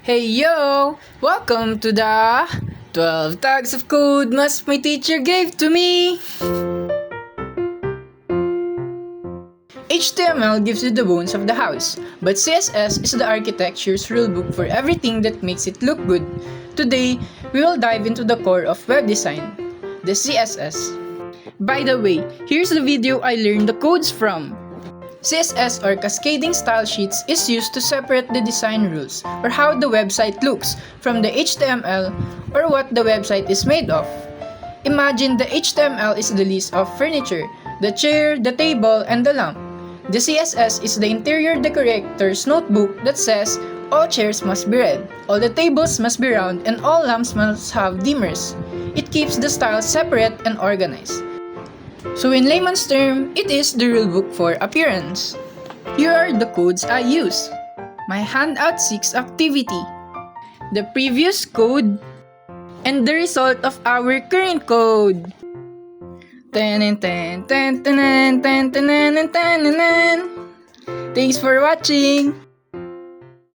Hey yo! Welcome to the 12 tags of code must my teacher gave to me! HTML gives you the bones of the house, but CSS is the architecture's rulebook for everything that makes it look good. Today, we will dive into the core of web design, the CSS. By the way, here's the video I learned the codes from. CSS or cascading style sheets is used to separate the design rules or how the website looks from the HTML or what the website is made of. Imagine the HTML is the list of furniture, the chair, the table, and the lamp. The CSS is the interior decorator's notebook that says all chairs must be red, all the tables must be round, and all lamps must have dimmers. It keeps the styles separate and organized. So in layman's term, it is the rulebook for appearance. Here are the codes I use. My handout 6 activity, the previous code, and the result of our current code. Thanks for watching!